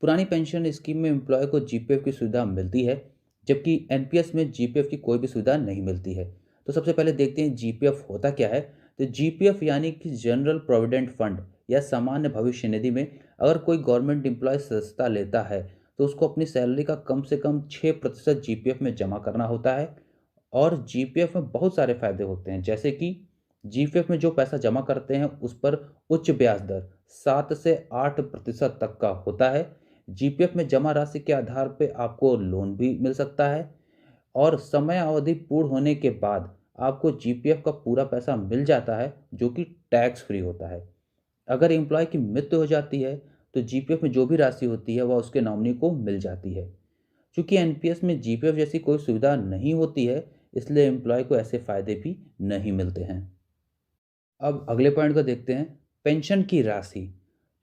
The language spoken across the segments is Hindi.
पुरानी पेंशन स्कीम में एम्प्लॉय को जीपीएफ की सुविधा मिलती है, जबकि एनपीएस में जीपीएफ की कोई भी सुविधा नहीं मिलती है। तो सबसे पहले देखते हैं जीपीएफ होता क्या है। तो जीपीएफ यानी कि जनरल प्रोविडेंट फंड या सामान्य भविष्य निधि में अगर कोई गवर्नमेंट एम्प्लॉय सदस्यता लेता है तो उसको अपनी सैलरी का कम से कम 6% जीपीएफ में जमा करना होता है। और जीपीएफ में बहुत सारे फायदे होते हैं, जैसे कि जीपीएफ में जो पैसा जमा करते हैं उस पर उच्च ब्याज दर 7 से 8% तक का होता है। जीपीएफ में जमा राशि के आधार पर आपको लोन भी मिल सकता है और समय अवधि पूर्ण होने के बाद आपको जीपीएफ का पूरा पैसा मिल जाता है, जो कि टैक्स फ्री होता है। अगर एम्प्लॉय की मृत्यु हो जाती है तो जीपीएफ में जो भी राशि होती है वह उसके नॉमिनी को मिल जाती है। चूंकि एनपीएस में जीपीएफ जैसी कोई सुविधा नहीं होती है, इसलिए एम्प्लॉय को ऐसे फायदे भी नहीं मिलते हैं। अब अगले पॉइंट को देखते हैं, पेंशन की राशि।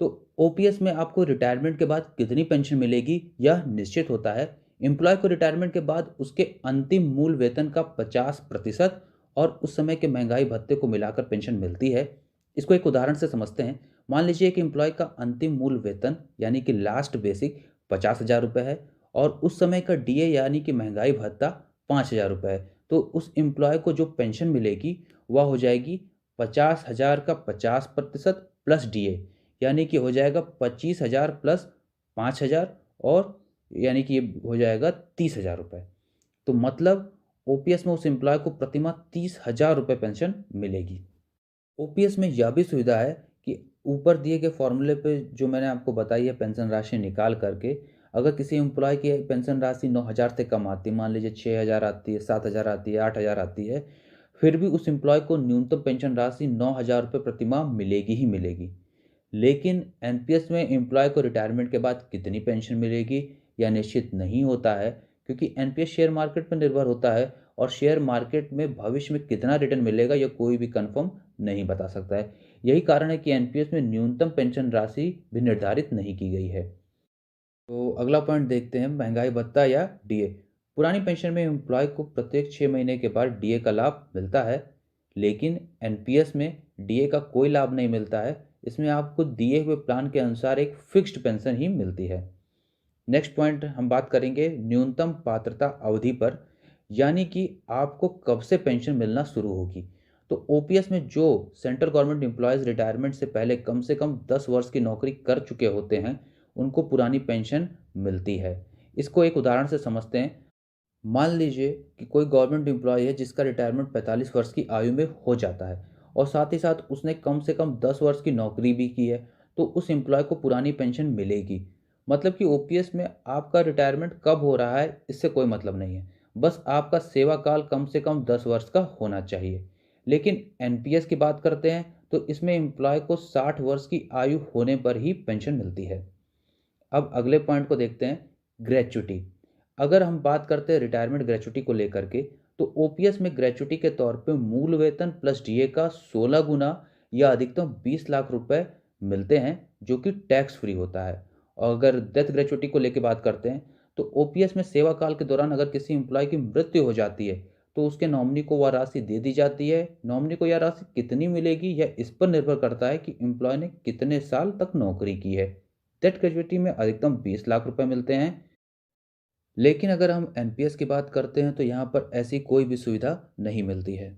तो ओपीएस में आपको रिटायरमेंट के बाद कितनी पेंशन मिलेगी यह निश्चित होता है। एम्प्लॉय को रिटायरमेंट के बाद उसके अंतिम मूल वेतन का 50% और उस समय के महंगाई भत्ते को मिलाकर पेंशन मिलती है। इसको एक उदाहरण से समझते हैं। मान लीजिए कि एम्प्लॉय का अंतिम मूल वेतन यानी कि लास्ट बेसिक 50,000 रुपये है और उस समय का डीए यानी कि महंगाई भत्ता 5,000 रुपये है। तो उस एम्प्लॉय को जो पेंशन मिलेगी वह हो जाएगी 50,000 का 50% प्लस डीए, यानी कि हो जाएगा 25,000 प्लस 5,000 और यानी कि ये हो जाएगा 30,000 रुपये। तो मतलब ओपीएस में उस एम्प्लॉय को प्रतिमाह 30,000 रुपये पेंशन मिलेगी। ओपीएस में यह भी सुविधा है कि ऊपर दिए गए फॉर्मूले पे जो मैंने आपको बताई है पेंशन राशि निकाल करके, अगर किसी एम्प्लॉय की पेंशन राशि 9,000 से कम आती है, मान लीजिए 6,000 आती है, 7,000 आती है, 8,000 आती है, फिर भी उस एम्प्लॉय को न्यूनतम पेंशन राशि 9,000 रुपये प्रति माह मिलेगी ही मिलेगी। लेकिन एनपीएस में एम्प्लॉय को रिटायरमेंट के बाद कितनी पेंशन मिलेगी यह निश्चित नहीं होता है, क्योंकि एनपीएस शेयर मार्केट पर निर्भर होता है और शेयर मार्केट में भविष्य में कितना रिटर्न मिलेगा यह कोई भी कंफर्म नहीं बता सकता है। यही कारण है कि एनपीएस में न्यूनतम पेंशन राशि भी निर्धारित नहीं की गई है। तो अगला पॉइंट देखते हैं, महंगाई भत्ता या डीए। पुरानी पेंशन में एम्प्लॉय को प्रत्येक 6 महीने के बाद डीए का लाभ मिलता है, लेकिन एनपीएस में डीए का कोई लाभ नहीं मिलता है। इसमें आपको दिए हुए प्लान के अनुसार एक फिक्स्ड पेंशन ही मिलती है। नेक्स्ट पॉइंट हम बात करेंगे न्यूनतम पात्रता अवधि पर, यानी कि आपको कब से पेंशन मिलना शुरू होगी। तो ओपीएस में जो सेंट्रल गवर्नमेंट एम्प्लॉयज़ रिटायरमेंट से कम 10 वर्ष की नौकरी कर चुके होते हैं उनको पुरानी पेंशन मिलती है। इसको एक उदाहरण से समझते हैं। मान लीजिए कि कोई गवर्नमेंट एम्प्लॉय है जिसका रिटायरमेंट 45 वर्ष की आयु में हो जाता है और साथ ही साथ उसने कम से कम 10 वर्ष की नौकरी भी की है, तो उस एम्प्लॉय को पुरानी पेंशन मिलेगी। मतलब कि ओपीएस में आपका रिटायरमेंट कब हो रहा है इससे कोई मतलब नहीं है, बस आपका सेवा काल कम से कम 10 वर्ष का होना चाहिए। लेकिन एनपीएस की बात करते हैं तो इसमें एम्प्लॉय को 60 वर्ष की आयु होने पर ही पेंशन मिलती है। अब अगले पॉइंट को देखते हैं, ग्रेच्युटी। अगर हम बात करते हैं रिटायरमेंट ग्रेच्युटी को लेकर के, तो ओपीएस में ग्रेच्युटी के तौर पे मूल वेतन प्लस डीए का 16 गुना या अधिकतम 20 लाख रुपए मिलते हैं, जो कि टैक्स फ्री होता है। और अगर डेथ ग्रेच्युटी को लेकर बात करते हैं तो ओपीएस में सेवा काल के दौरान अगर किसी एम्प्लॉय की मृत्यु हो जाती है तो उसके नॉमिनी को वह राशि दे दी जाती है। नॉमिनी को यह राशि कितनी मिलेगी यह इस पर निर्भर करता है कि एम्प्लॉय ने कितने साल तक नौकरी की है। डेथ ग्रेच्युटी में अधिकतम 20 लाख रुपए मिलते हैं। लेकिन अगर हम एनपीएस की बात करते हैं तो यहाँ पर ऐसी कोई भी सुविधा नहीं मिलती है।